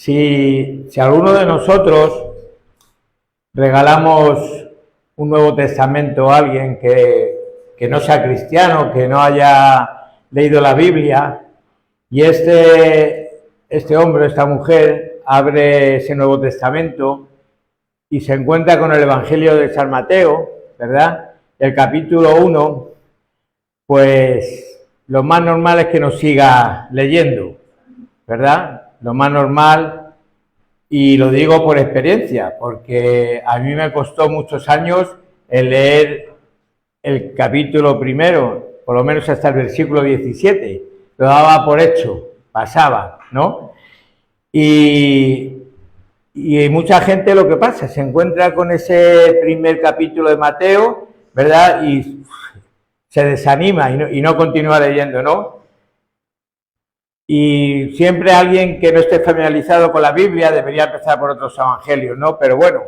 Si alguno de nosotros regalamos un Nuevo Testamento a alguien que no sea cristiano, que no haya leído la Biblia, y este hombre, esta mujer, abre ese Nuevo Testamento y se encuentra con el Evangelio de San Mateo, ¿verdad? El capítulo 1, pues lo más normal es que nos siga leyendo, ¿verdad? Lo más normal, y lo digo por experiencia, porque a mí me costó muchos años el leer el capítulo primero, por lo menos hasta el versículo 17, lo daba por hecho, pasaba, ¿no? Y mucha gente lo que pasa, se encuentra con ese primer capítulo de Mateo, ¿verdad? Y se desanima y no continúa leyendo, ¿no? Y siempre alguien que no esté familiarizado con la Biblia debería empezar por otros evangelios, ¿no? Pero bueno,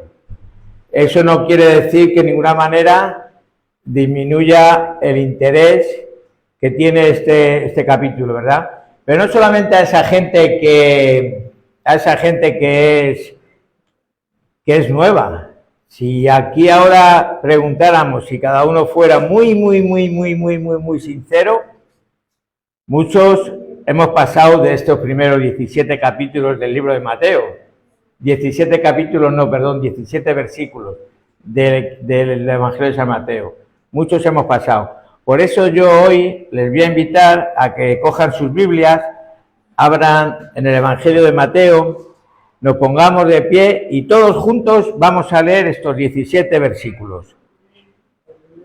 eso no quiere decir que de ninguna manera disminuya el interés que tiene este capítulo, ¿verdad? Pero no solamente a esa gente que es nueva. Si aquí ahora preguntáramos, si cada uno fuera muy sincero, muchos hemos pasado de estos primeros 17 capítulos del libro de Mateo. 17 versículos del Evangelio de San Mateo. Muchos hemos pasado. Por eso yo hoy les voy a invitar a que cojan sus Biblias, abran en el Evangelio de Mateo, nos pongamos de pie y todos juntos vamos a leer estos 17 versículos.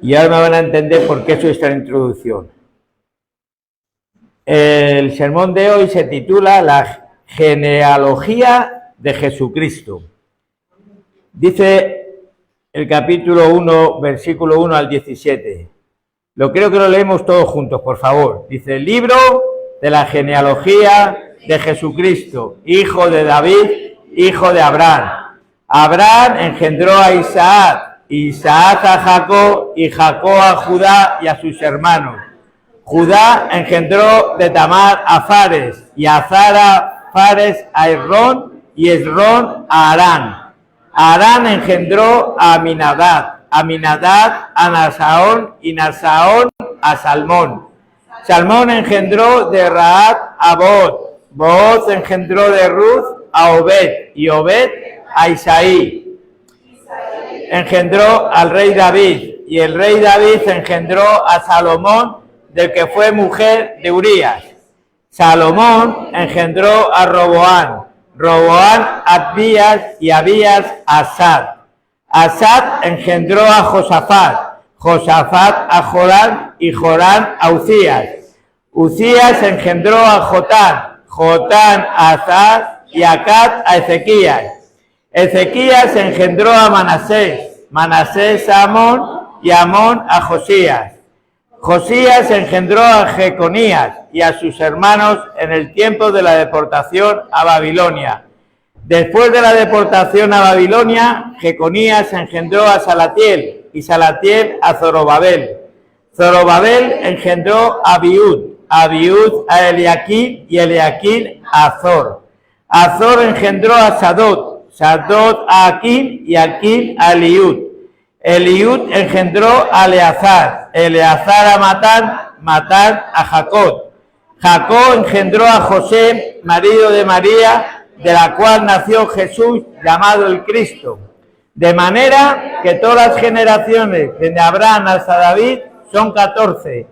Y ahora me van a entender por qué he hecho esta introducción. El sermón de hoy se titula La genealogía de Jesucristo. Dice el capítulo 1, versículo 1 al 17. Creo que lo leemos todos juntos, por favor. Dice, el libro de la genealogía de Jesucristo, hijo de David, hijo de Abraham. Abraham engendró a Isaac, Isaac a Jacob, y Jacob a Judá y a sus hermanos. Judá engendró de Tamar a Fares, y a Zara Fares a Esrón, y Esrón a Arán. Arán engendró a Aminadab, Aminadab a Nasaón, y Nasaón a Salmón. Salmón engendró de Rahab a Booz, Booz engendró de Ruth a Obed, y Obed a Isaí. Engendró al rey David, y el rey David engendró a Salomón, del que fue mujer de Urías. Salomón engendró a Roboán, Roboán a Abías, y Abías a Asad. Asad engendró a Josafat, Josafat a Joram, y Joram a Uzías. Uzías engendró a Jotán, Jotán a Azaz, y Acaz a Ezequías. Ezequías engendró a Manasés, Manasés a Amón, y Amón a Josías. Josías engendró a Jeconías y a sus hermanos en el tiempo de la deportación a Babilonia. Después de la deportación a Babilonia, Jeconías engendró a Salatiel, y Salatiel a Zorobabel. Zorobabel engendró a Abiud, Abiud a Eliaquim, y Eliaquim a Azor. Azor engendró a Sadot, Sadot a Aquim, y Aquim a Eliud. Eliud engendró a Eleazar, Eleazar a Matán, Matán a Jacob. Jacob engendró a José, marido de María, de la cual nació Jesús, llamado el Cristo. De manera que todas las generaciones, desde Abraham hasta David, son 14.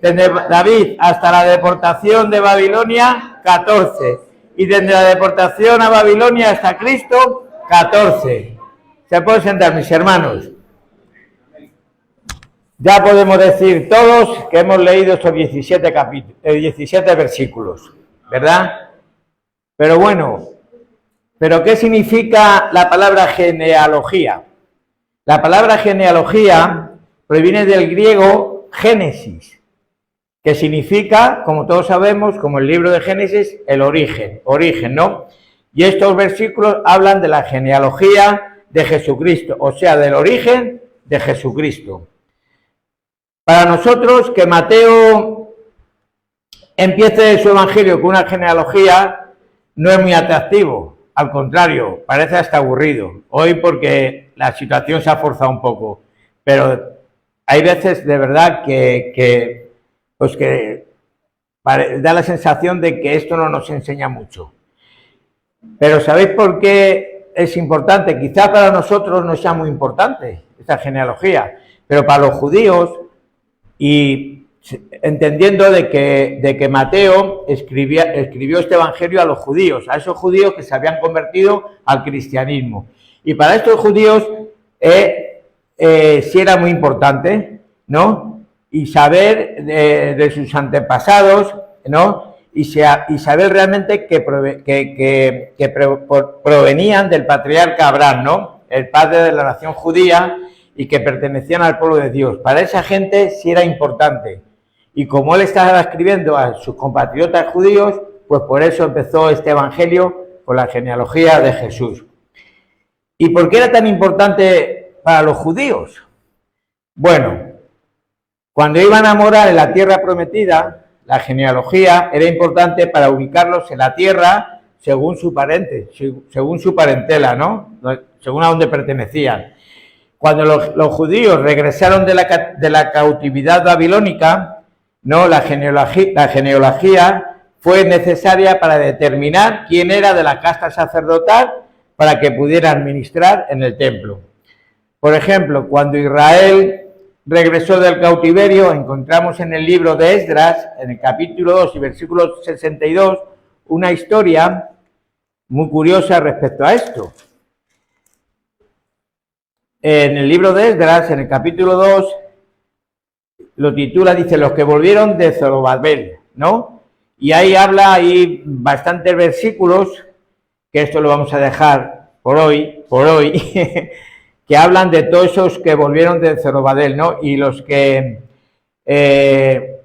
Desde David hasta la deportación de Babilonia, 14. Y desde la deportación a Babilonia hasta Cristo, 14. Se pueden sentar, mis hermanos. Ya podemos decir todos que hemos leído estos 17 versículos, ¿verdad? Pero bueno, ¿pero qué significa la palabra genealogía? La palabra genealogía proviene del griego Génesis, que significa, como todos sabemos, como el libro de Génesis, el origen, ¿no? Y estos versículos hablan de la genealogía de Jesucristo, o sea, del origen de Jesucristo. Para nosotros, que Mateo empiece su evangelio con una genealogía no es muy atractivo. al contrario, parece hasta aburrido. Hoy porque la situación se ha forzado un poco, pero hay veces de verdad que da la sensación de que esto no nos enseña mucho. Pero ¿sabéis por qué es importante? Quizá para nosotros no sea muy importante esta genealogía, pero para los judíos, y entendiendo de que Mateo escribió este evangelio a los judíos, a esos judíos que se habían convertido al cristianismo. Y para estos judíos sí era muy importante, ¿no? Y saber de sus antepasados, ¿no? Y saber realmente que provenían del patriarca Abraham, ¿no? El padre de la nación judía, y que pertenecían al pueblo de Dios. Para esa gente sí era importante. Y como él estaba escribiendo a sus compatriotas judíos, pues por eso empezó este evangelio con la genealogía de Jesús. ¿Y por qué era tan importante para los judíos? Bueno, cuando iban a morar en la tierra prometida, la genealogía era importante para ubicarlos en la tierra según su parentela, ¿no? Según a dónde pertenecían. Cuando los judíos regresaron de la cautividad babilónica, ¿no? La genealogía fue necesaria para determinar quién era de la casta sacerdotal para que pudiera administrar en el templo. Por ejemplo, cuando Israel regresó del cautiverio, encontramos en el libro de Esdras, en el capítulo 2 y versículo 62, una historia muy curiosa respecto a esto. En el libro de Esdras, en el capítulo 2, lo titula, dice, los que volvieron de Zorobabel, ¿no? Y ahí hay bastantes versículos, que esto lo vamos a dejar por hoy, que hablan de todos esos que volvieron de Zorobabel, ¿no? Y los que, de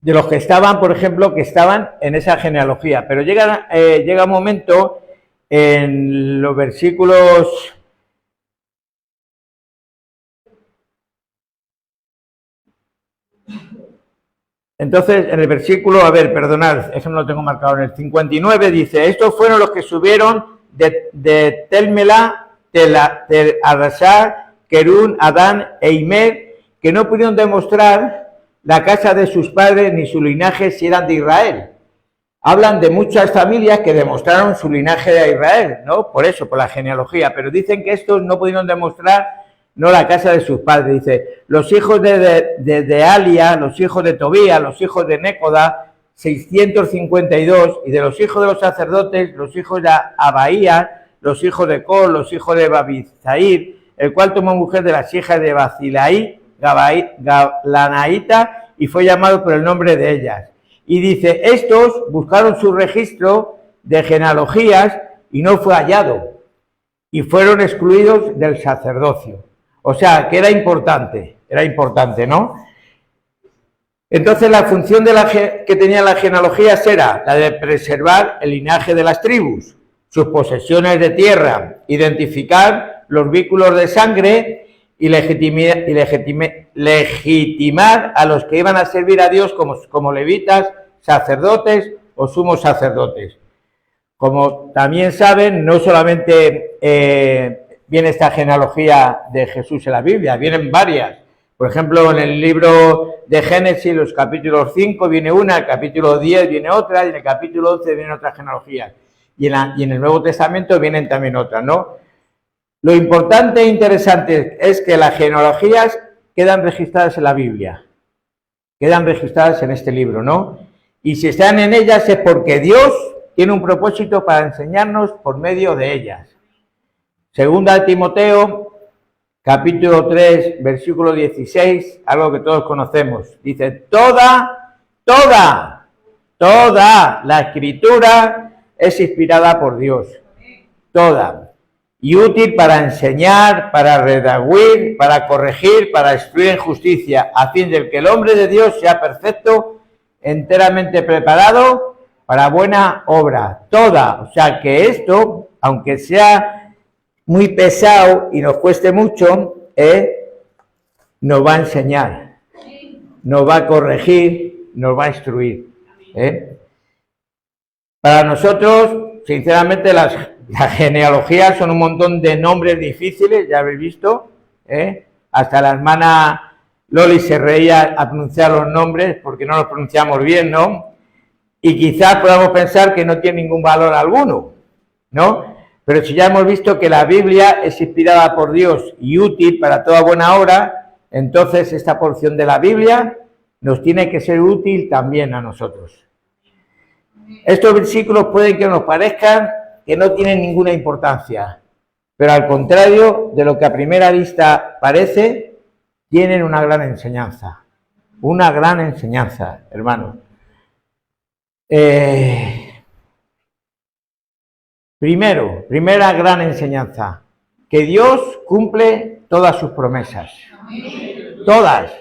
los que estaban, por ejemplo, que estaban en esa genealogía. Pero llega un momento en los versículos... Entonces, en el versículo, perdonad, eso no lo tengo marcado, en el 59 dice, estos fueron los que subieron de Telmela, Tel Arashar, Kerún, Adán e Imer, que no pudieron demostrar la casa de sus padres ni su linaje si eran de Israel. Hablan de muchas familias que demostraron su linaje de Israel, ¿no? Por eso, por la genealogía, pero dicen que estos no pudieron demostrar no la casa de sus padres. Dice, los hijos de Alia, los hijos de Tobías, los hijos de Nécoda, 652, y de los hijos de los sacerdotes, los hijos de Abaía, los hijos de Col, los hijos de Babizair, el cual tomó mujer de las hijas de Bazilaí, Lanaíta, y fue llamado por el nombre de ellas. Y dice, estos buscaron su registro de genealogías y no fue hallado, y fueron excluidos del sacerdocio. O sea, que era importante, ¿no? Entonces la función que tenían las genealogías era la de preservar el linaje de las tribus, sus posesiones de tierra, identificar los vínculos de sangre y legitimar a los que iban a servir a Dios como levitas, sacerdotes o sumos sacerdotes. Como también saben, no solamente viene esta genealogía de Jesús en la Biblia, vienen varias. Por ejemplo, en el libro de Génesis, los capítulos 5 viene una, el capítulo 10 viene otra, y en el capítulo 11 vienen otras genealogías. Y en el Nuevo Testamento vienen también otras, ¿no? Lo importante e interesante es que las genealogías quedan registradas en la Biblia, quedan registradas en este libro, ¿no? Y si están en ellas es porque Dios tiene un propósito para enseñarnos por medio de ellas. Segunda de Timoteo, capítulo 3, versículo 16, algo que todos conocemos. Dice, toda la escritura es inspirada por Dios. Toda. Y útil para enseñar, para redarguir, para corregir, para instruir en justicia, a fin de que el hombre de Dios sea perfecto, enteramente preparado para buena obra. Toda. O sea que esto, aunque sea muy pesado y nos cueste mucho, nos va a enseñar, nos va a corregir, nos va a instruir. Para nosotros sinceramente, las genealogías son un montón de nombres difíciles, ya habéis visto, ¿eh? Hasta la hermana Loli se reía a pronunciar los nombres porque no los pronunciamos bien, ¿no? Y quizás podamos pensar que no tiene ningún valor alguno, ¿no? Pero si ya hemos visto que la Biblia es inspirada por Dios y útil para toda buena obra, entonces esta porción de la Biblia nos tiene que ser útil también a nosotros. Estos versículos pueden que nos parezcan que no tienen ninguna importancia, pero al contrario de lo que a primera vista parece, tienen una gran enseñanza. Una gran enseñanza, hermanos. Primera gran enseñanza, que Dios cumple todas sus promesas. Todas.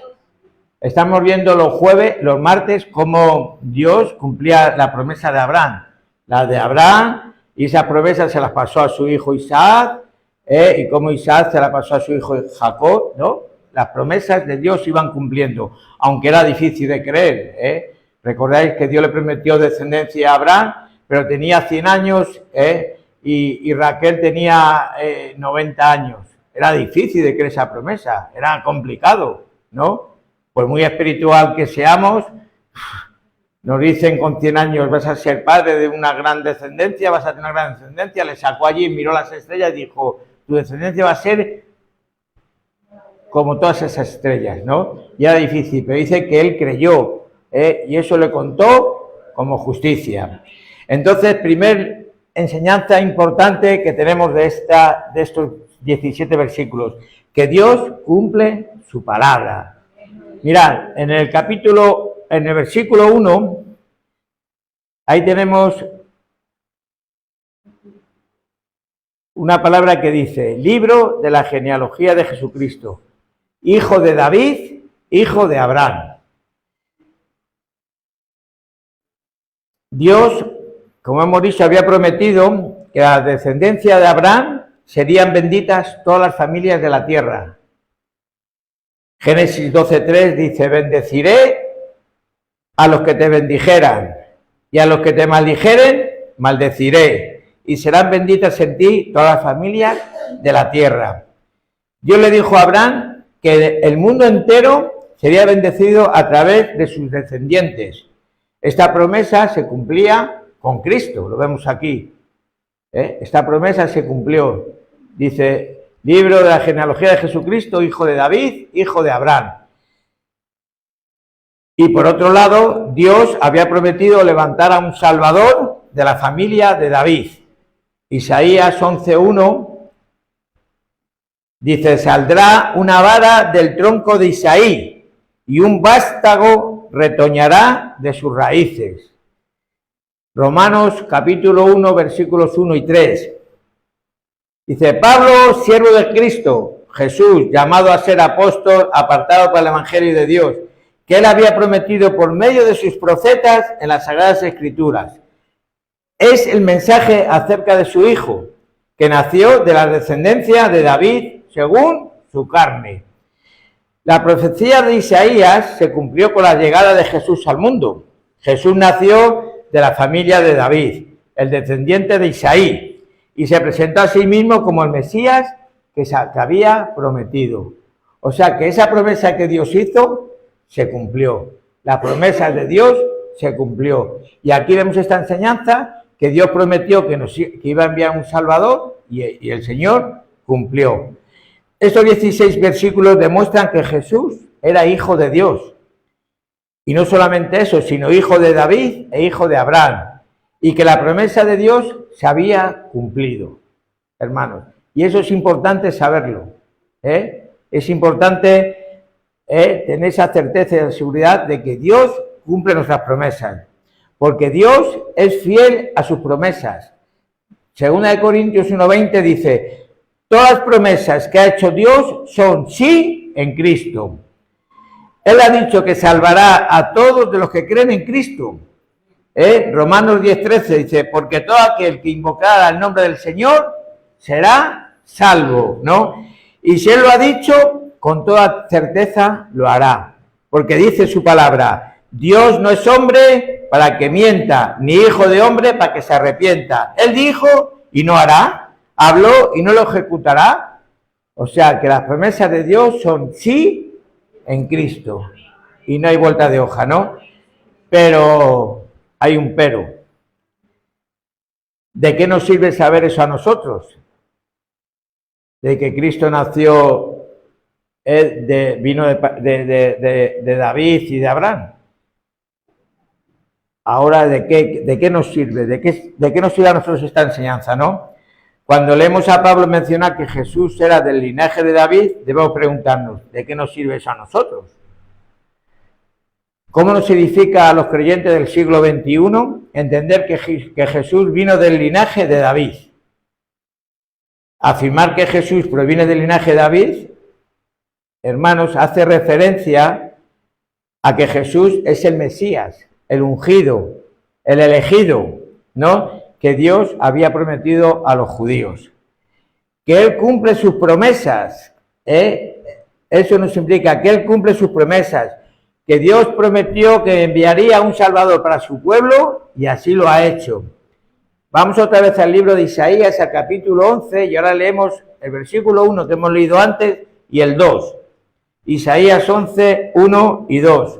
Estamos viendo los martes, cómo Dios cumplía la promesa de Abraham. La de Abraham, y esa promesa se la pasó a su hijo Isaac, y cómo Isaac se la pasó a su hijo Jacob, ¿no? Las promesas de Dios iban cumpliendo, aunque era difícil de creer, Recordáis que Dios le prometió descendencia a Abraham, pero tenía 100 años, y Raquel tenía 90 años. Era difícil de creer esa promesa, era complicado, ¿no? Por muy espiritual que seamos, nos dicen con 100 años vas a ser padre de una gran descendencia, vas a tener una gran descendencia. Le sacó allí, miró las estrellas y dijo, tu descendencia va a ser como todas esas estrellas, ¿no? Y era difícil, pero dice que él creyó, y eso le contó como justicia. Entonces, primer enseñanza importante que tenemos de estos 17 versículos, que Dios cumple su palabra. Mirad, en el versículo 1, ahí tenemos una palabra que dice, libro de la genealogía de Jesucristo, hijo de David, hijo de Abraham. Dios, como hemos dicho, había prometido que a la descendencia de Abraham serían benditas todas las familias de la tierra. Génesis 12:3 dice, bendeciré a los que te bendijeran, y a los que te maldijeren, maldeciré, y serán benditas en ti todas las familias de la tierra. Dios le dijo a Abraham que el mundo entero sería bendecido a través de sus descendientes. Esta promesa se cumplía con Cristo, lo vemos aquí. Esta promesa se cumplió. Dice, libro de la genealogía de Jesucristo, hijo de David, hijo de Abraham. Y por otro lado, Dios había prometido levantar a un Salvador de la familia de David. Isaías 11:1 dice, saldrá una vara del tronco de Isaí y un vástago retoñará de sus raíces. Romanos capítulo 1, versículos 1 y 3. Dice, Pablo, siervo de Cristo, Jesús, llamado a ser apóstol, apartado para el Evangelio de Dios, que él había prometido por medio de sus profetas en las Sagradas Escrituras. Es el mensaje acerca de su Hijo, que nació de la descendencia de David según su carne. La profecía de Isaías se cumplió con la llegada de Jesús al mundo. Jesús nació de la familia de David, el descendiente de Isaí, y se presentó a sí mismo como el Mesías que había prometido. O sea que esa promesa que Dios hizo se cumplió. La promesa de Dios se cumplió. Y aquí vemos esta enseñanza que Dios prometió que iba a enviar un Salvador y el Señor cumplió. Estos 16 versículos demuestran que Jesús era hijo de Dios. Y no solamente eso, sino hijo de David e hijo de Abraham. Y que la promesa de Dios se había cumplido, hermanos. Y eso es importante saberlo. Es importante tener esa certeza y la seguridad de que Dios cumple nuestras promesas. Porque Dios es fiel a sus promesas. Segunda de Corintios 1:20 dice, todas las promesas que ha hecho Dios son sí en Cristo. Él ha dicho que salvará a todos de los que creen en Cristo. Romanos 10:13 dice, porque todo aquel que invocara el nombre del Señor será salvo, ¿no? Y si Él lo ha dicho, con toda certeza lo hará. Porque dice su palabra, Dios no es hombre para que mienta, ni hijo de hombre para que se arrepienta. Él dijo y no hará, habló y no lo ejecutará. O sea que las promesas de Dios son sí en Cristo. Y no hay vuelta de hoja, ¿no? Pero hay un pero. ¿De qué nos sirve saber eso a nosotros? De que Cristo nació, vino de David y de Abraham. Ahora, ¿de qué nos sirve? ¿De qué nos sirve a nosotros esta enseñanza, no? Cuando leemos a Pablo mencionar que Jesús era del linaje de David, debemos preguntarnos, ¿de qué nos sirve eso a nosotros? ¿Cómo nos edifica a los creyentes del siglo XXI entender que Jesús vino del linaje de David? Afirmar que Jesús proviene del linaje de David, hermanos, hace referencia a que Jesús es el Mesías, el ungido, el elegido, ¿no?, que Dios había prometido a los judíos. Que Él cumple sus promesas, eso nos implica que Él cumple sus promesas, que Dios prometió que enviaría un Salvador para su pueblo y así lo ha hecho. Vamos otra vez al libro de Isaías, al capítulo 11, y ahora leemos el versículo 1 que hemos leído antes y el 2. Isaías 11, 1 y 2.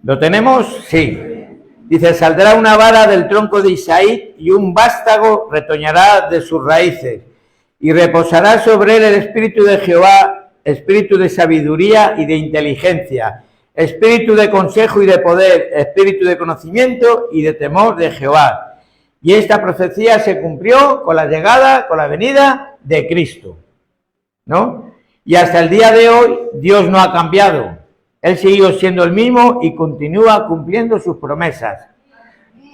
¿Lo tenemos? Sí. Dice, saldrá una vara del tronco de Isaí y un vástago retoñará de sus raíces y reposará sobre él el espíritu de Jehová, espíritu de sabiduría y de inteligencia, espíritu de consejo y de poder, espíritu de conocimiento y de temor de Jehová. Y esta profecía se cumplió con la llegada, con la venida de Cristo, ¿no? Y hasta el día de hoy Dios no ha cambiado. Él siguió siendo el mismo y continúa cumpliendo sus promesas.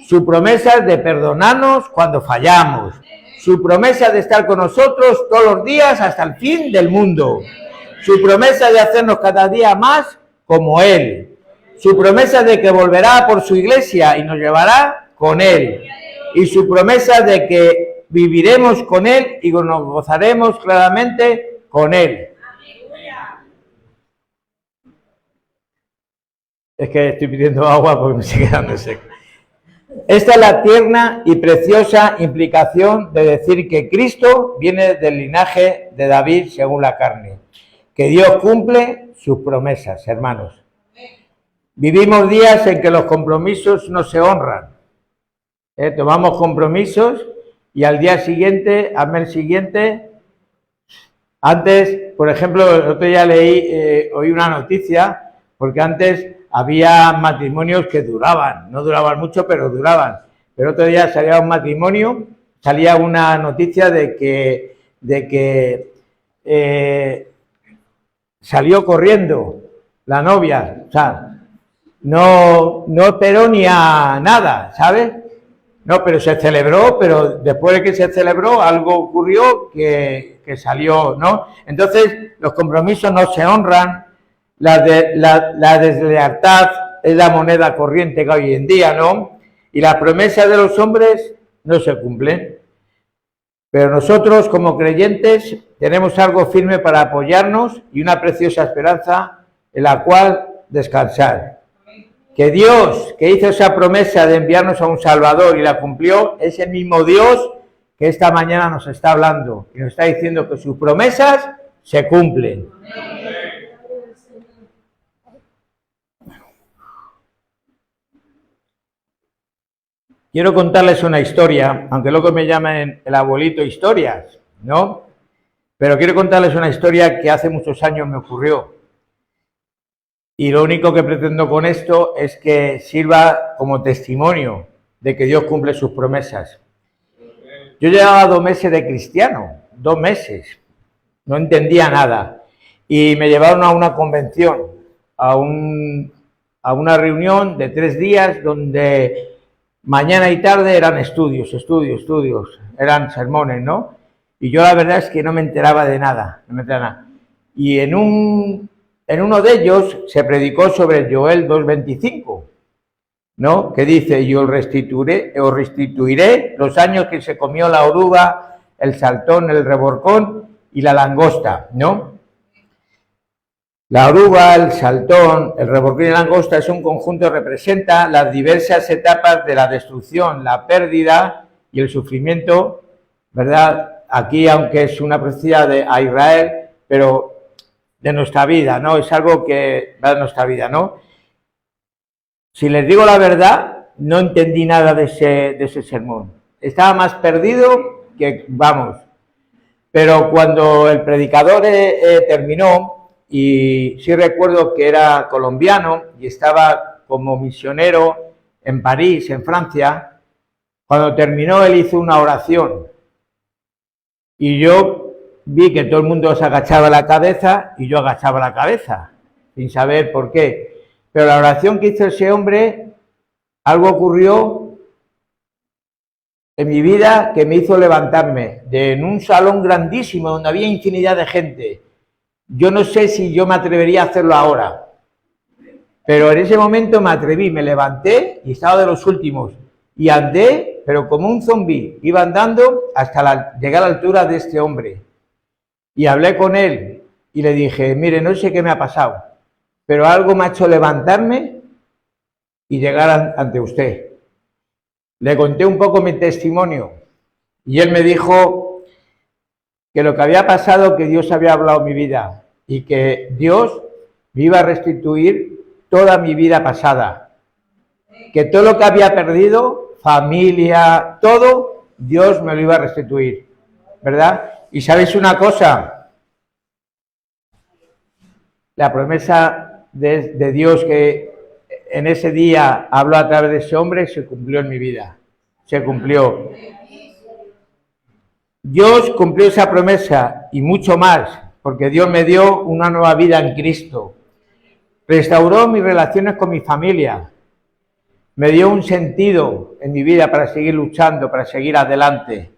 Su promesa de perdonarnos cuando fallamos. Su promesa de estar con nosotros todos los días hasta el fin del mundo. Su promesa de hacernos cada día más como Él. Su promesa de que volverá por su iglesia y nos llevará con Él. Y su promesa de que viviremos con Él y nos gozaremos claramente con Él. Es que estoy pidiendo agua porque me sigue dando seco. Esta es la tierna y preciosa implicación de decir que Cristo viene del linaje de David según la carne. Que Dios cumple sus promesas, hermanos. Vivimos días en que los compromisos no se honran. Tomamos compromisos y al día siguiente, al mes siguiente, antes, por ejemplo, el otro día oí una noticia, porque antes había matrimonios que duraban, no duraban mucho, pero duraban. Pero otro día salía un matrimonio, salía una noticia de que salió corriendo la novia, o sea, no esperó ni a nada, ¿sabes? No, pero se celebró, pero después de que se celebró algo ocurrió que salió, ¿no? Entonces los compromisos no se honran. La deslealtad es la moneda corriente que hay hoy en día, ¿no? Y las promesas de los hombres no se cumplen. Pero nosotros, como creyentes, tenemos algo firme para apoyarnos y una preciosa esperanza en la cual descansar. Que Dios, que hizo esa promesa de enviarnos a un Salvador y la cumplió, es el mismo Dios que esta mañana nos está hablando y nos está diciendo que sus promesas se cumplen. Quiero contarles una historia, aunque luego me llamen el abuelito historias, ¿no? Pero quiero contarles una historia que hace muchos años me ocurrió. Y lo único que pretendo con esto es que sirva como testimonio de que Dios cumple sus promesas. Yo llevaba 2 meses de cristiano, 2 meses, no entendía nada. Y me llevaron a una convención, a una reunión de 3 días donde mañana y tarde eran estudios, eran sermones, ¿no? Y yo la verdad es que no me enteraba de nada, Y en uno de ellos se predicó sobre el Joel 2:25, ¿no? Que dice, yo os restituiré los años que se comió la oruga, el saltón, el reborcón y la langosta, ¿no? La oruga, el saltón, el reborcón y la langosta es un conjunto que representa las diversas etapas de la destrucción, la pérdida y el sufrimiento, ¿verdad? Aquí, aunque es una profecía a Israel, pero de nuestra vida, ¿no? Es algo que va de nuestra vida, ¿no? Si les digo la verdad, no entendí nada de ese sermón. Estaba más perdido que, vamos. Pero cuando el predicador terminó, y sí recuerdo que era colombiano y estaba como misionero en París, en Francia, cuando terminó él hizo una oración y yo vi que todo el mundo se agachaba la cabeza y yo agachaba la cabeza, sin saber por qué. Pero la oración que hizo ese hombre, algo ocurrió en mi vida que me hizo levantarme en un salón grandísimo donde había infinidad de gente. Yo no sé si yo me atrevería a hacerlo ahora, pero en ese momento me atreví, me levanté y estaba de los últimos y andé, pero como un zombi, iba andando hasta llegar a la altura de este hombre y hablé con él y le dije, mire, no sé qué me ha pasado, pero algo me ha hecho levantarme y llegar ante usted. Le conté un poco mi testimonio y él me dijo que lo que había pasado, que Dios había hablado en mi vida y que Dios me iba a restituir toda mi vida pasada, que todo lo que había perdido, familia, todo, Dios me lo iba a restituir, ¿verdad? Y ¿sabéis una cosa? La promesa de Dios que en ese día habló a través de ese hombre se cumplió en mi vida, se cumplió. Dios cumplió esa promesa y mucho más, porque Dios me dio una nueva vida en Cristo. Restauró mis relaciones con mi familia. Me dio un sentido en mi vida para seguir luchando, para seguir adelante.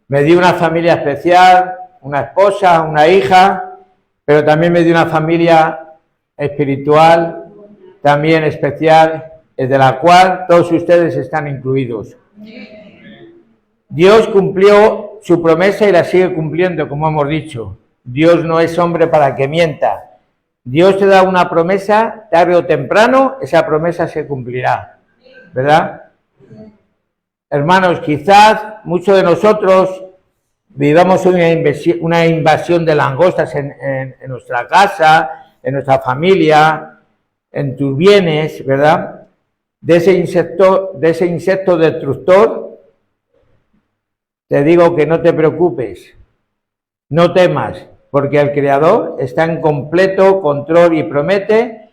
Me dio una familia especial, una esposa, una hija, pero también me dio una familia espiritual, también especial, de la cual todos ustedes están incluidos. Dios cumplió su promesa y la sigue cumpliendo, como hemos dicho. Dios no es hombre para que mienta. Dios te da una promesa, tarde o temprano, esa promesa se cumplirá, ¿verdad? Hermanos, quizás muchos de nosotros vivamos una invasión de langostas en nuestra casa, en nuestra familia, en tus bienes, ¿verdad? De ese insecto destructor. Te digo que no te preocupes, no temas, porque el Creador está en completo control y promete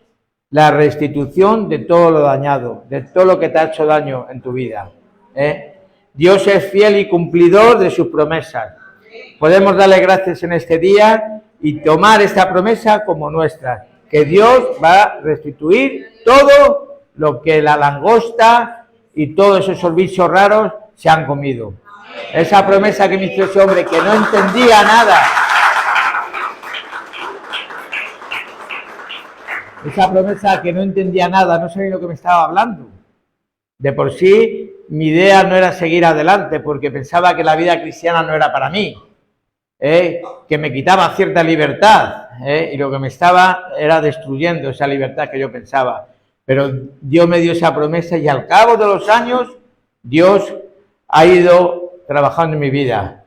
la restitución de todo lo dañado, de todo lo que te ha hecho daño en tu vida. Dios es fiel y cumplidor de sus promesas. Podemos darle gracias en este día y tomar esta promesa como nuestra, que Dios va a restituir todo lo que la langosta y todos esos bichos raros se han comido. Esa promesa que me hizo ese hombre que no entendía nada. Esa promesa que no entendía nada, no sabía lo que me estaba hablando. De por sí, mi idea no era seguir adelante, porque pensaba que la vida cristiana no era para mí, que me quitaba cierta libertad, y lo que me estaba era destruyendo esa libertad que yo pensaba. Pero Dios me dio esa promesa y al cabo de los años, Dios ha ido trabajando en mi vida.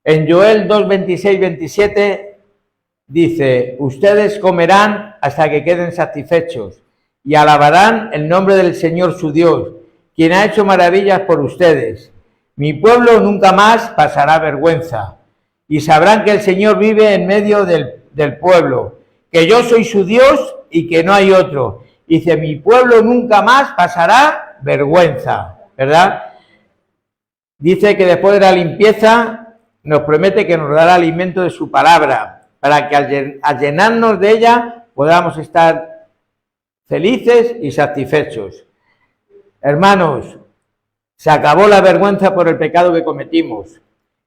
En Joel 2, 26, 27 dice, ustedes comerán hasta que queden satisfechos y alabarán el nombre del Señor su Dios, quien ha hecho maravillas por ustedes. Mi pueblo nunca más pasará vergüenza y sabrán que el Señor vive en medio del pueblo, que yo soy su Dios y que no hay otro. Dice, mi pueblo nunca más pasará vergüenza, ¿verdad? Dice que después de la limpieza nos promete que nos dará alimento de su palabra, para que al llenarnos de ella podamos estar felices y satisfechos. Hermanos, se acabó la vergüenza por el pecado que cometimos.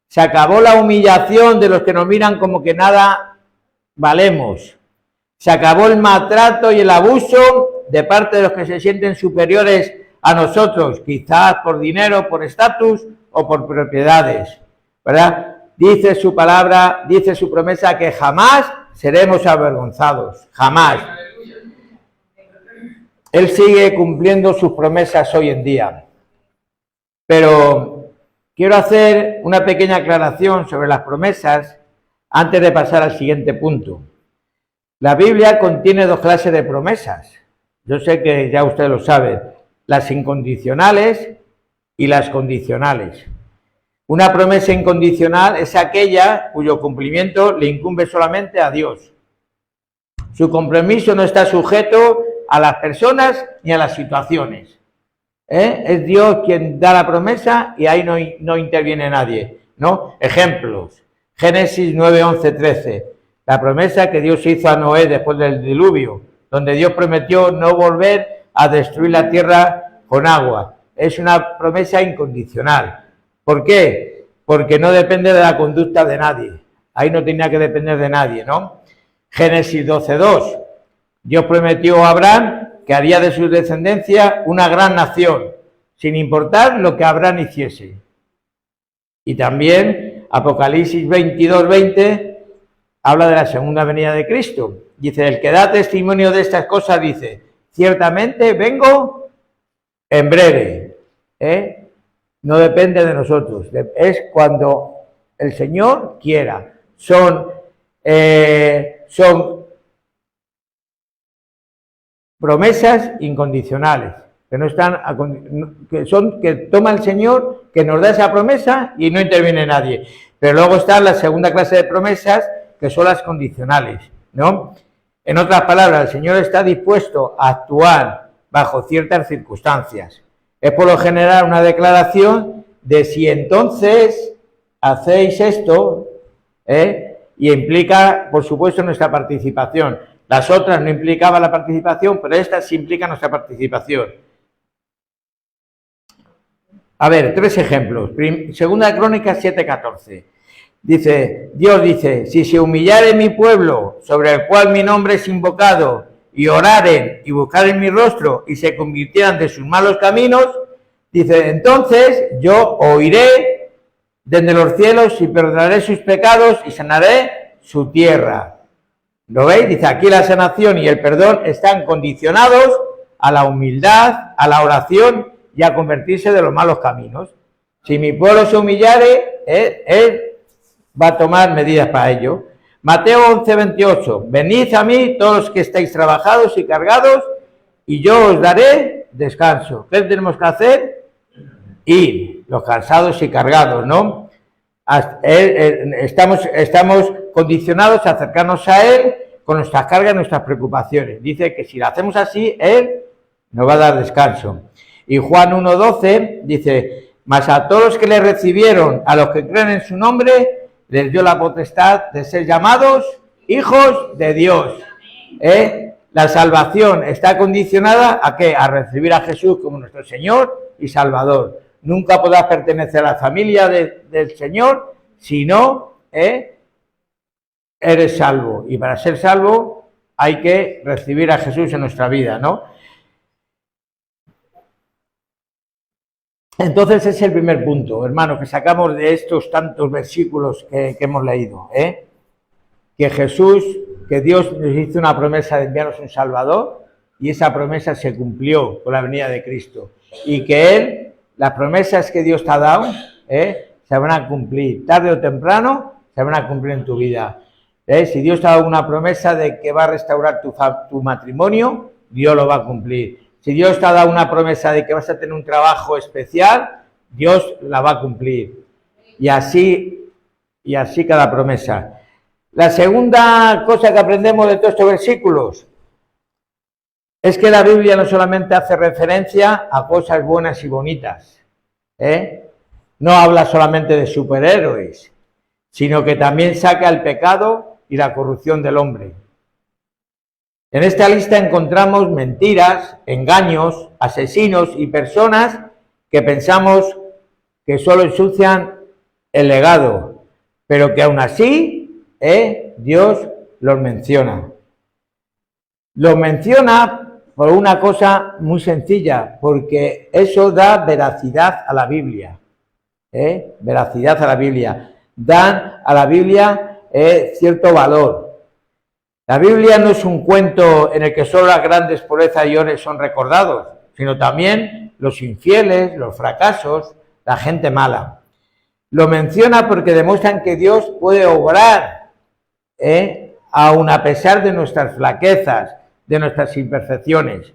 Se acabó la humillación de los que nos miran como que nada valemos. Se acabó el maltrato y el abuso de parte de los que se sienten superiores a nosotros, quizás por dinero, por estatus o por propiedades. ¿verdad? Dice su palabra, dice su promesa que jamás seremos avergonzados, jamás. Él sigue cumpliendo sus promesas hoy en día. Pero quiero hacer una pequeña aclaración sobre las promesas antes de pasar al siguiente punto. La Biblia contiene dos clases de promesas. Yo sé que ya usted lo sabe, las incondicionales y las condicionales. Una promesa incondicional es aquella cuyo cumplimiento le incumbe solamente a Dios. Su compromiso no está sujeto a las personas ni a las situaciones. Es Dios quien da la promesa y ahí no interviene nadie, ¿no? Ejemplos. Génesis 9, 11, 13. La promesa que Dios hizo a Noé después del diluvio, donde Dios prometió no volver a destruir la tierra con agua. Es una promesa incondicional. ¿Por qué? Porque no depende de la conducta de nadie. Ahí no tenía que depender de nadie, ¿no? Génesis 12, 2. Dios prometió a Abraham que haría de su descendencia una gran nación, sin importar lo que Abraham hiciese. Y también Apocalipsis 22, 20 habla de la segunda venida de Cristo. Dice, el que da testimonio de estas cosas dice, ciertamente vengo en breve. No depende de nosotros, es cuando el Señor quiera. Son promesas incondicionales, que no están, que toma el Señor, que nos da esa promesa y no interviene nadie. Pero luego está la segunda clase de promesas, que son las condicionales, ¿no? En otras palabras, el Señor está dispuesto a actuar bajo ciertas circunstancias. Es por lo general una declaración de si entonces hacéis esto, y implica, por supuesto, nuestra participación. Las otras no implicaban la participación, pero estas sí implican nuestra participación. A ver, 3 ejemplos. Segunda Crónicas 7:14. Dice, Dios dice, si se humillare mi pueblo, sobre el cual mi nombre es invocado, y oraren y buscaren mi rostro, y se convirtieran de sus malos caminos, dice, entonces yo oiré desde los cielos y perdonaré sus pecados y sanaré su tierra. ¿Lo veis? Dice, aquí la sanación y el perdón están condicionados a la humildad, a la oración y a convertirse de los malos caminos. Si mi pueblo se humillare, él va a tomar medidas para ello. Mateo 11:28. Venid a mí todos los que estáis trabajados y cargados y yo os daré descanso. ¿Qué tenemos que hacer? Ir, los cansados y cargados, ¿no? Estamos condicionados a acercarnos a Él con nuestras cargas y nuestras preocupaciones. Dice que si lo hacemos así, Él nos va a dar descanso. Y Juan 1:12 dice, mas a todos los que le recibieron, a los que creen en su nombre, les dio la potestad de ser llamados hijos de Dios. La salvación está condicionada ¿a qué? A recibir a Jesús como nuestro Señor y Salvador. Nunca podrás pertenecer a la familia del Señor si no eres salvo. Y para ser salvo hay que recibir a Jesús en nuestra vida, ¿no? Entonces es el primer punto, hermano, que sacamos de estos tantos versículos que hemos leído, que Jesús, que Dios nos hizo una promesa de enviarnos un Salvador y esa promesa se cumplió con la venida de Cristo y que Él, las promesas que Dios te ha dado, se van a cumplir, tarde o temprano se van a cumplir en tu vida. Si Dios te ha dado una promesa de que va a restaurar tu matrimonio, Dios lo va a cumplir. Si Dios te ha dado una promesa de que vas a tener un trabajo especial, Dios la va a cumplir. Y así cada promesa. La segunda cosa que aprendemos de todos estos versículos es que la Biblia no solamente hace referencia a cosas buenas y bonitas, no habla solamente de superhéroes, sino que también saca el pecado y la corrupción del hombre. En esta lista encontramos mentiras, engaños, asesinos y personas que pensamos que solo ensucian el legado, pero que aún así Dios los menciona. Los menciona por una cosa muy sencilla, porque eso da veracidad a la Biblia. veracidad a la Biblia, dan a la Biblia cierto valor. La Biblia no es un cuento en el que solo las grandes proezas y honores son recordados, sino también los infieles, los fracasos, la gente mala. Lo menciona porque demuestran que Dios puede obrar, aun a pesar de nuestras flaquezas, de nuestras imperfecciones.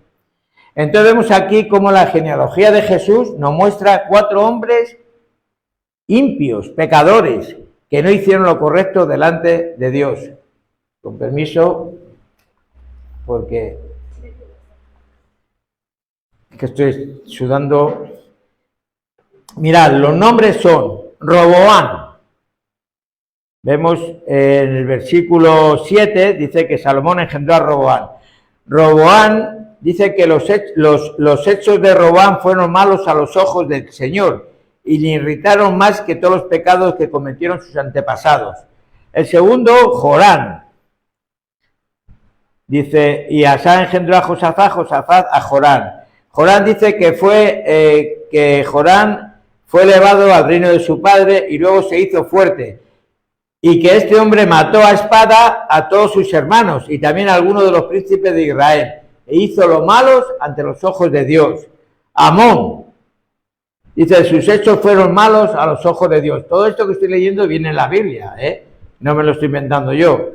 Entonces vemos aquí cómo la genealogía de Jesús nos muestra 4 hombres impios, pecadores, que no hicieron lo correcto delante de Dios. Con permiso, porque es que estoy sudando. Mirad, los nombres son Roboán. Vemos en el versículo 7, dice que Salomón engendró a Roboán. Roboán dice que los hechos de Roboán fueron malos a los ojos del Señor y le irritaron más que todos los pecados que cometieron sus antepasados. El segundo, Jorán. Dice, y Asa engendró a Josafat, Josafat a Jorán. Jorán dice que Jorán fue elevado al reino de su padre y luego se hizo fuerte, y que este hombre mató a espada a todos sus hermanos y también a algunos de los príncipes de Israel, e hizo lo malos ante los ojos de Dios. Amón dice, sus hechos fueron malos a los ojos de Dios. Todo esto que estoy leyendo viene en la Biblia, no me lo estoy inventando yo.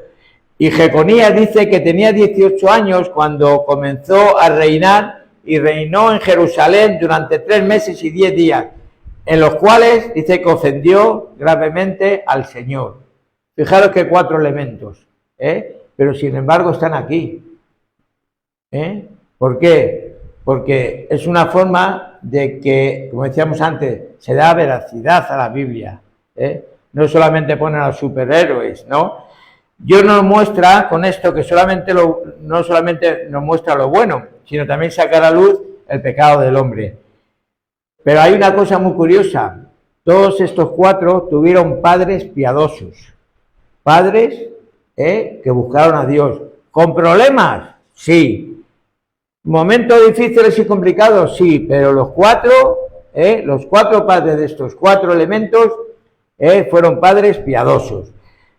Y Jeconías dice que tenía 18 años cuando comenzó a reinar y reinó en Jerusalén durante 3 meses y 10 días, en los cuales dice que ofendió gravemente al Señor. Fijaros que 4 elementos, pero sin embargo están aquí. ¿Por qué? Porque es una forma de que, como decíamos antes, se da veracidad a la Biblia. No solamente ponen a los superhéroes, ¿no? Dios nos muestra con esto que no solamente nos muestra lo bueno, sino también saca a la luz el pecado del hombre. Pero hay una cosa muy curiosa. Todos estos 4 tuvieron padres piadosos. Padres que buscaron a Dios. ¿Con problemas? Sí. ¿Momentos difíciles y complicados? Sí. Pero los 4 padres de estos 4 elementos fueron padres piadosos.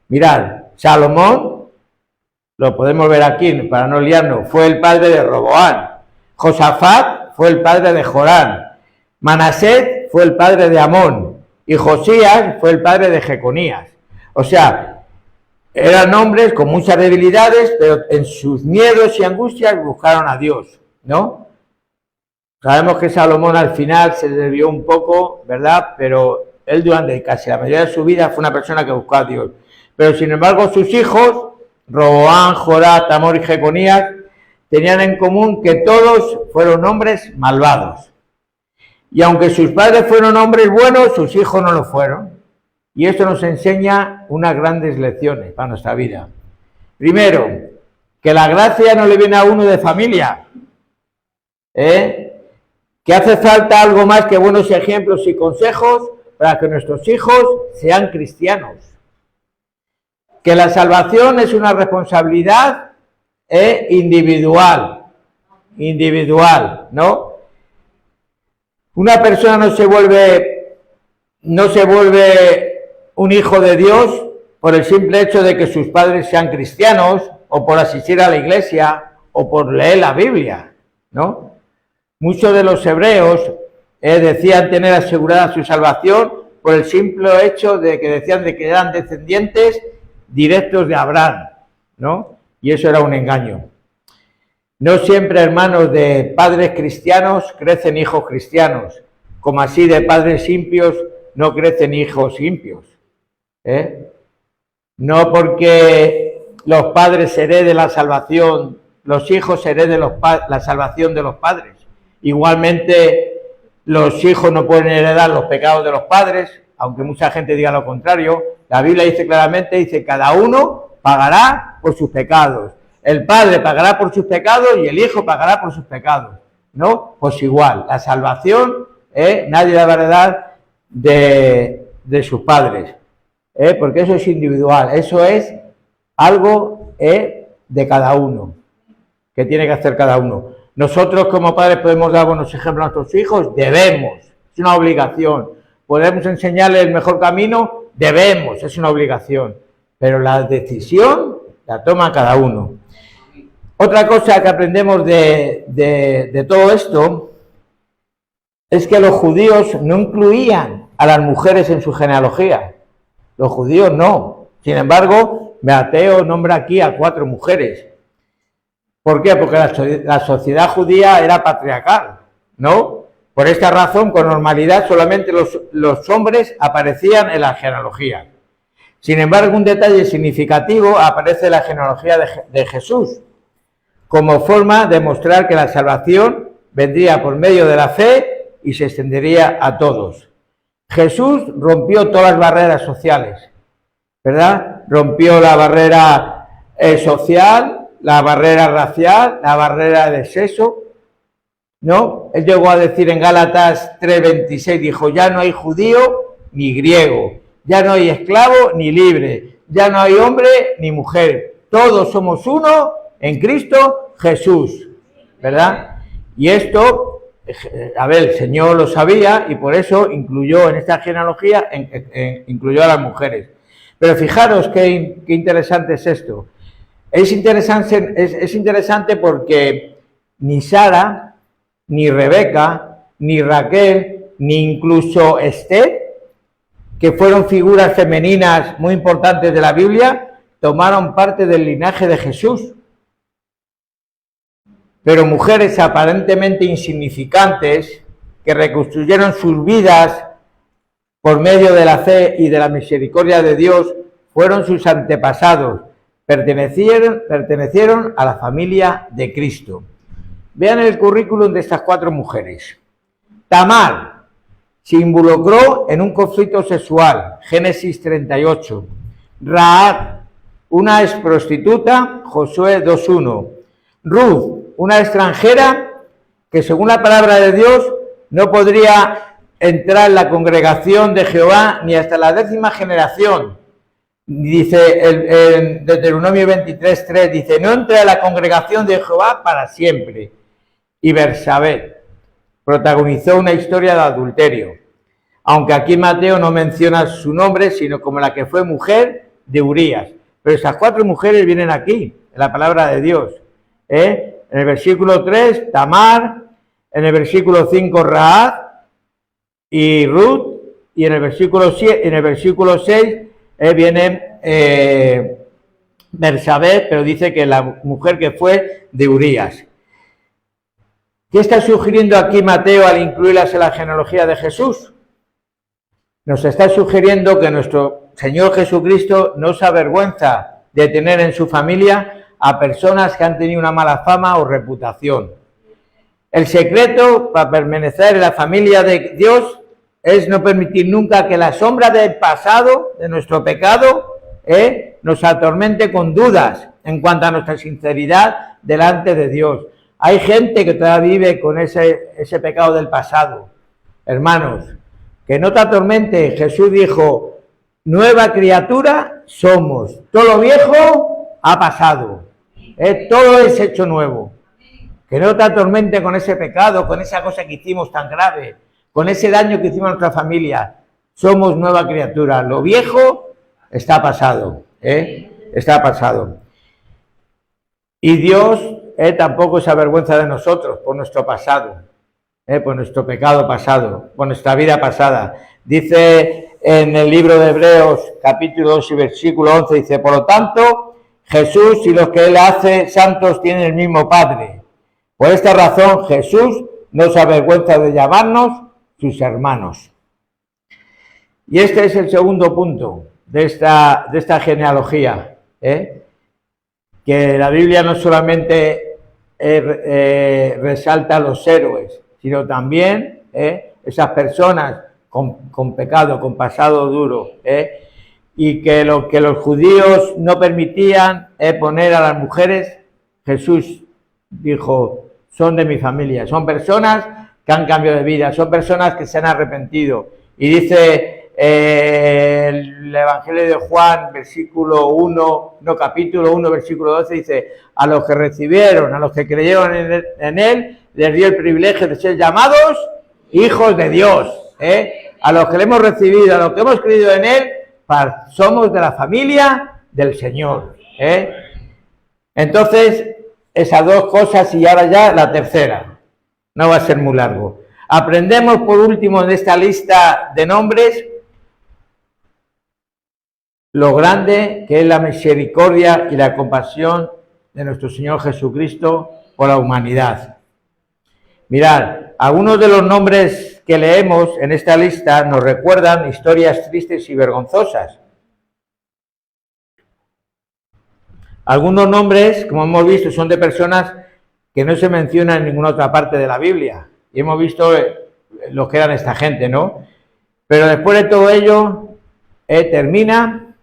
Mirad, Salomón, lo podemos ver aquí para no liarnos, fue el padre de Roboán. Josafat fue el padre de Jorán. Manasés fue el padre de Amón. Y Josías fue el padre de Jeconías. O sea, eran hombres con muchas debilidades, pero en sus miedos y angustias buscaron a Dios, ¿no? Sabemos que Salomón al final se desvió un poco, ¿verdad? Pero él durante casi la mayoría de su vida fue una persona que buscó a Dios. Pero sin embargo sus hijos, Roboán, Jorán, Tamor y Jeconías, tenían en común que todos fueron hombres malvados. Y aunque sus padres fueron hombres buenos, sus hijos no lo fueron. Y esto nos enseña unas grandes lecciones para nuestra vida. Primero, que la gracia no le viene a uno de familia, que hace falta algo más que buenos ejemplos y consejos para que nuestros hijos sean cristianos. Que la salvación es una responsabilidad individual, ¿no? Una persona no se vuelve un hijo de Dios por el simple hecho de que sus padres sean cristianos, o por asistir a la iglesia, o por leer la Biblia, ¿no? Muchos de los hebreos decían tener asegurada su salvación por el simple hecho de que decían de que eran descendientes directos de Abraham, ¿no? Y eso era un engaño. No siempre, hermanos, de padres cristianos crecen hijos cristianos, como así de padres impios no crecen hijos impios. No porque los padres hereden la salvación, los hijos hereden la salvación de los padres. Igualmente, los hijos no pueden heredar los pecados de los padres, aunque mucha gente diga lo contrario. La Biblia dice claramente, dice, cada uno pagará por sus pecados. El padre pagará por sus pecados y el hijo pagará por sus pecados, ¿no? Pues igual, la salvación, nadie la va a heredar de sus padres, porque eso es individual, eso es algo de cada uno, que tiene que hacer cada uno. Nosotros como padres podemos dar buenos ejemplos a nuestros hijos, debemos, es una obligación, podemos enseñarle el mejor camino, debemos, es una obligación, pero la decisión la toma cada uno. Otra cosa que aprendemos de todo esto es que los judíos no incluían a las mujeres en su genealogía. Los judíos no. Sin embargo, Mateo nombra aquí a 4 mujeres. ¿Por qué? Porque la sociedad judía era patriarcal, ¿no? Por esta razón, con normalidad, solamente los hombres aparecían en la genealogía. Sin embargo, un detalle significativo aparece en la genealogía de Jesús, como forma de mostrar que la salvación vendría por medio de la fe y se extendería a todos. Jesús rompió todas las barreras sociales, ¿verdad? Rompió la barrera social, la barrera racial, la barrera de sexo, ¿no? Él llegó a decir en Gálatas 3:26, dijo, ya no hay judío ni griego, ya no hay esclavo ni libre, ya no hay hombre ni mujer, todos somos uno en Cristo Jesús, ¿verdad? Y esto, a ver, el Señor lo sabía y por eso incluyó en esta genealogía, incluyó a las mujeres. Pero fijaros qué interesante es esto. Es interesante porque ni Sara, ni Rebeca, ni Raquel, ni incluso Esther, que fueron figuras femeninas muy importantes de la Biblia, tomaron parte del linaje de Jesús. Pero mujeres aparentemente insignificantes que reconstruyeron sus vidas por medio de la fe y de la misericordia de Dios fueron sus antepasados, pertenecieron a la familia de Cristo. Vean el currículum de estas 4 mujeres. Tamar se involucró en un conflicto sexual, Génesis 38. Rahab, una ex prostituta, Josué 2:1. Ruth, una extranjera que según la palabra de Dios no podría entrar en la congregación de Jehová ni hasta la 10ª generación. Dice en Deuteronomio 23:3, dice, no entré a la congregación de Jehová para siempre. Y Bersabé protagonizó una historia de adulterio, aunque aquí Mateo no menciona su nombre, sino como la que fue mujer de Urías. Pero esas 4 mujeres vienen aquí, en la palabra de Dios. En el versículo 3, Tamar, en el versículo 5, Rahab y Ruth, y en el versículo 6 viene Bersabé, pero dice que la mujer que fue de Urías. ¿Qué está sugiriendo aquí Mateo al incluirlas en la genealogía de Jesús? Nos está sugiriendo que nuestro Señor Jesucristo no se avergüenza de tener en su familia a personas que han tenido una mala fama o reputación. El secreto para permanecer en la familia de Dios es no permitir nunca que la sombra del pasado, de nuestro pecado, nos atormente con dudas en cuanto a nuestra sinceridad delante de Dios. Hay gente que todavía vive con ese pecado del pasado. Hermanos, que no te atormente. Jesús dijo, nueva criatura somos. Todo lo viejo ha pasado. Todo es hecho nuevo. Que no te atormente con ese pecado, con esa cosa que hicimos tan grave, con ese daño que hicimos a nuestra familia. Somos nueva criatura. Lo viejo está pasado. Está pasado. Y Dios tampoco se avergüenza de nosotros por nuestro pasado, por nuestro pecado pasado, por nuestra vida pasada. Dice en el libro de Hebreos, capítulo 2 y versículo 11, dice, por lo tanto, Jesús y los que Él hace santos tienen el mismo Padre. Por esta razón, Jesús no se avergüenza de llamarnos sus hermanos. Y este es el segundo punto de esta genealogía, que la Biblia no solamente resalta a los héroes, sino también esas personas con pecado, con pasado duro, y que lo que los judíos no permitían poner a las mujeres, Jesús dijo, son de mi familia, son personas que han cambiado de vida, son personas que se han arrepentido. Y dice el Evangelio de Juan, capítulo 1, versículo 12, dice, a los que recibieron, a los que creyeron en él, les dio el privilegio de ser llamados hijos de Dios. A los que le hemos recibido, a los que hemos creído en Él, somos de la familia del Señor. Entonces, esas dos cosas y ahora ya la tercera. No va a ser muy largo. Aprendemos por último en esta lista de nombres lo grande que es la misericordia y la compasión de nuestro Señor Jesucristo por la humanidad. Mirad, algunos de los nombres que leemos en esta lista nos recuerdan historias tristes y vergonzosas. Algunos nombres, como hemos visto, son de personas que no se mencionan en ninguna otra parte de la Biblia. Y hemos visto lo que eran esta gente, ¿no? Pero después de todo ello, termina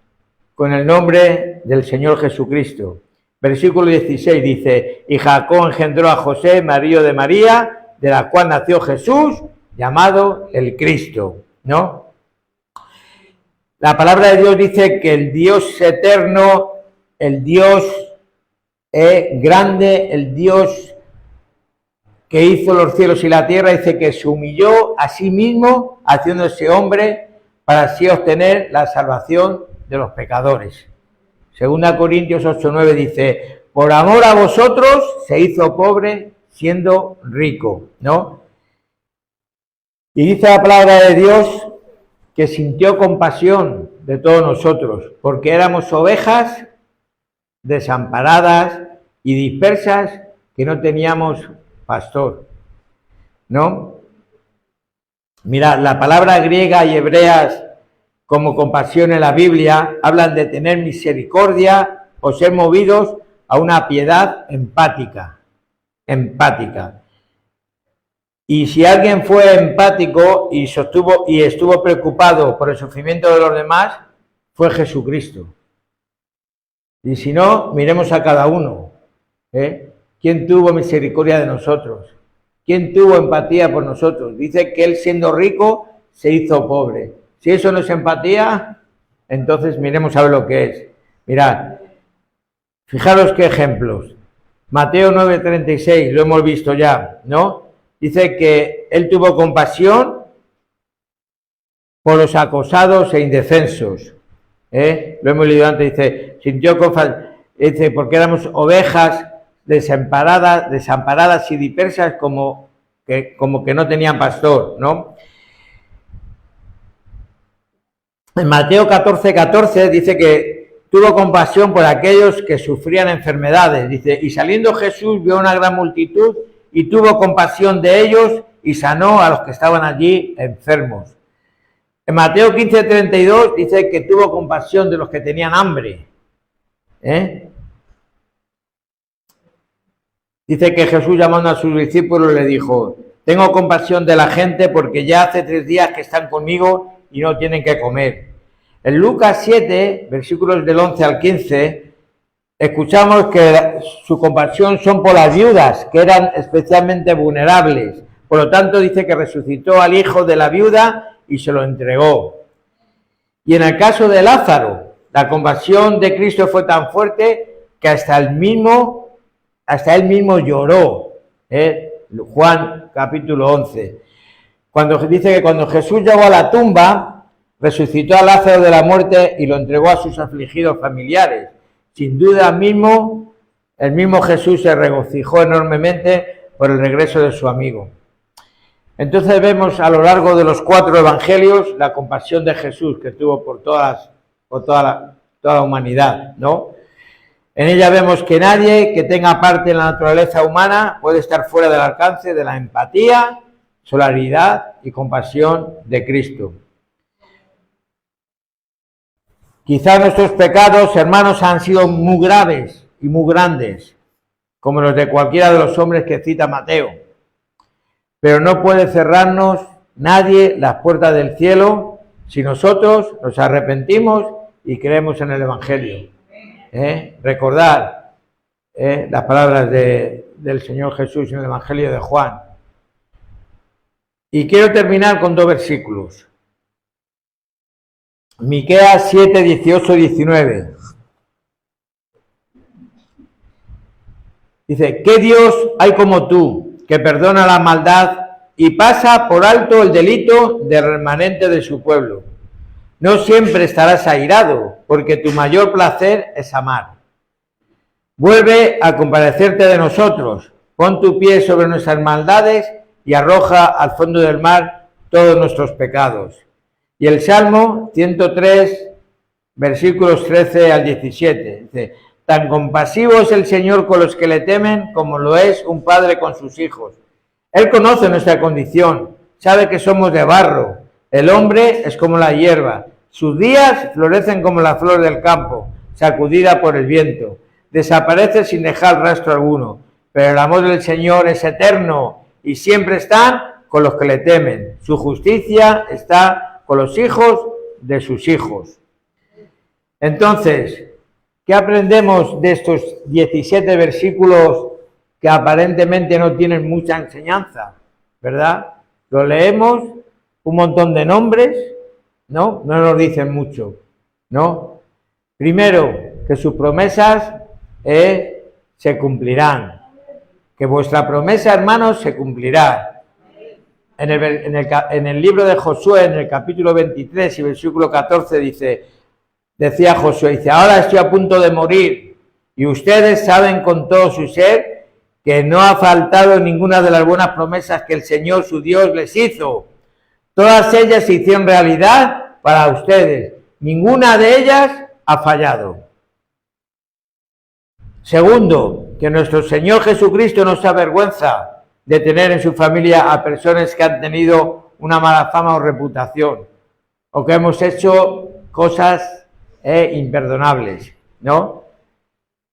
con el nombre del Señor Jesucristo. Versículo 16 dice, y Jacob engendró a José, marido de María, de la cual nació Jesús, llamado el Cristo, ¿no? La palabra de Dios dice que el Dios eterno, el Dios grande, el Dios que hizo los cielos y la tierra, dice que se humilló a sí mismo, haciéndose hombre, para así obtener la salvación de los pecadores. Segunda Corintios 8:9 dice, por amor a vosotros se hizo pobre siendo rico, ¿no? Y dice la palabra de Dios que sintió compasión de todos nosotros, porque éramos ovejas desamparadas y dispersas que no teníamos pastor, ¿no? Mira, la palabra griega y hebreas como compasión en la Biblia hablan de tener misericordia o ser movidos a una piedad empática. Y si alguien fue empático y estuvo preocupado por el sufrimiento de los demás, fue Jesucristo. Y si no, miremos a cada uno. ¿Quién tuvo misericordia de nosotros? ¿Quién tuvo empatía por nosotros? Dice que Él, siendo rico, se hizo pobre. Si eso no es empatía, entonces miremos a ver lo que es. Mirad, fijaros qué ejemplos. Mateo 9:36, lo hemos visto ya, ¿no? Dice que Él tuvo compasión por los acosados e indefensos. Lo hemos leído antes, dice, sintió compasión, dice, porque éramos ovejas desamparadas y dispersas como que no tenían pastor, ¿no? En Mateo 14:14 dice que tuvo compasión por aquellos que sufrían enfermedades. Dice, y saliendo Jesús vio una gran multitud y tuvo compasión de ellos y sanó a los que estaban allí enfermos. En Mateo 15:32 dice que tuvo compasión de los que tenían hambre. Dice que Jesús, llamando a sus discípulos, le dijo, tengo compasión de la gente porque ya hace 3 días que están conmigo y no tienen que comer. En Lucas 7, versículos del 11 al 15, escuchamos que su compasión son por las viudas, que eran especialmente vulnerables. Por lo tanto, dice que resucitó al hijo de la viuda y se lo entregó. Y en el caso de Lázaro, la compasión de Cristo fue tan fuerte que hasta él mismo lloró. Juan capítulo 11. Cuando dice que cuando Jesús llegó a la tumba, resucitó a Lázaro de la muerte y lo entregó a sus afligidos familiares. Sin duda el mismo Jesús se regocijó enormemente por el regreso de su amigo. Entonces vemos a lo largo de los 4 evangelios la compasión de Jesús que tuvo por toda la humanidad, ¿no? En ella vemos que nadie que tenga parte en la naturaleza humana puede estar fuera del alcance de la empatía, solidaridad y compasión de Cristo. Quizás nuestros pecados, hermanos, han sido muy graves y muy grandes, como los de cualquiera de los hombres que cita Mateo. Pero no puede cerrarnos nadie las puertas del cielo si nosotros nos arrepentimos y creemos en el Evangelio. Recordad las palabras del Señor Jesús en el Evangelio de Juan. Y quiero terminar con 2 versículos. Miqueas 7, 18 y 19. Dice, ¿qué Dios hay como tú, que perdona la maldad y pasa por alto el delito del remanente de su pueblo. No siempre estarás airado, porque tu mayor placer es amar. Vuelve a compadecerte de nosotros, pon tu pie sobre nuestras maldades y arroja al fondo del mar todos nuestros pecados. Y el Salmo 103, versículos 13 al 17, dice: tan compasivo es el Señor con los que le temen como lo es un padre con sus hijos. Él conoce nuestra condición, sabe que somos de barro. El hombre es como la hierba, sus días florecen como la flor del campo, sacudida por el viento. Desaparece sin dejar rastro alguno, pero el amor del Señor es eterno y siempre está con los que le temen. Su justicia está con los hijos de sus hijos. Entonces, ¿qué aprendemos de estos 17 versículos que aparentemente no tienen mucha enseñanza? ¿Verdad? Lo leemos, un montón de nombres, ¿no? No nos dicen mucho, ¿no? Primero, que sus promesas se cumplirán. Que vuestra promesa, hermanos, se cumplirá. En el libro de Josué, en el capítulo 23 y versículo 14, decía Josué, dice: ahora estoy a punto de morir, y ustedes saben con todo su ser que no ha faltado ninguna de las buenas promesas que el Señor su Dios les hizo. Todas ellas se hicieron realidad para ustedes. Ninguna de ellas ha fallado. Segundo, que nuestro Señor Jesucristo no se avergüenza de tener en su familia a personas que han tenido una mala fama o reputación, o que hemos hecho cosas imperdonables, ¿no?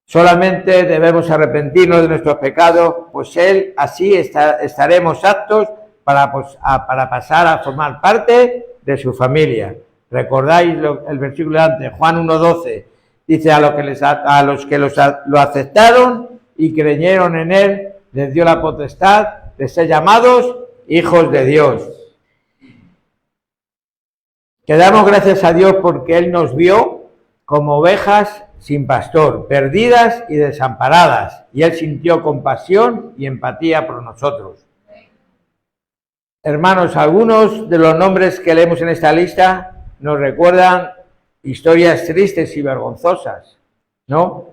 Solamente debemos arrepentirnos de nuestros pecados, pues Él así estaremos aptos para pasar a formar parte de su familia. ¿Recordáis el versículo de antes, Juan 1:12? Dice: a los que lo aceptaron y creyeron en Él, les dio la potestad de ser llamados hijos de Dios. Que damos gracias a Dios porque Él nos vio como ovejas sin pastor, perdidas y desamparadas, y Él sintió compasión y empatía por nosotros. Hermanos, algunos de los nombres que leemos en esta lista nos recuerdan historias tristes y vergonzosas, ¿no?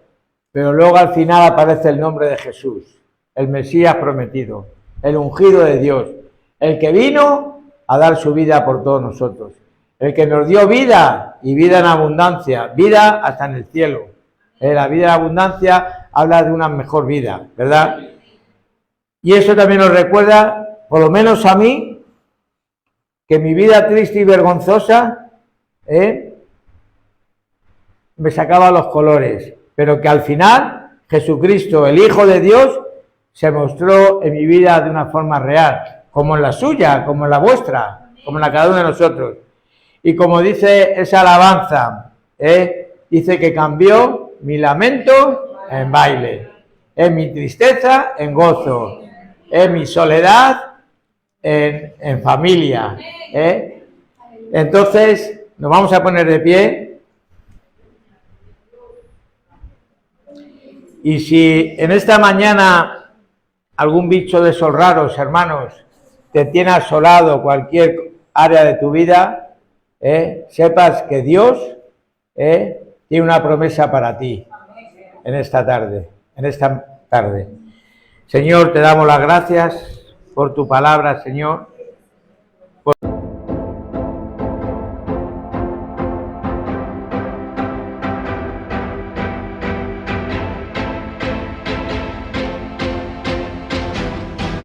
Pero luego al final aparece el nombre de Jesús, el Mesías prometido, el ungido de Dios, el que vino a dar su vida por todos nosotros, el que nos dio vida y vida en abundancia, vida hasta en el cielo. La vida en abundancia habla de una mejor vida, ¿verdad? Y eso también nos recuerda, por lo menos a mí, que mi vida triste y vergonzosa, me sacaba los colores, pero que al final Jesucristo, el Hijo de Dios, se mostró en mi vida de una forma real, como en la suya, como en la vuestra, como en la cada uno de nosotros. Y como dice esa alabanza, dice que cambió mi lamento en baile, mi tristeza en gozo, mi soledad en familia. Entonces nos vamos a poner de pie. Y si en esta mañana algún bicho de esos raros, hermanos, te tiene asolado cualquier área de tu vida, sepas que Dios tiene una promesa para ti en esta tarde. Señor, te damos las gracias por tu palabra, Señor.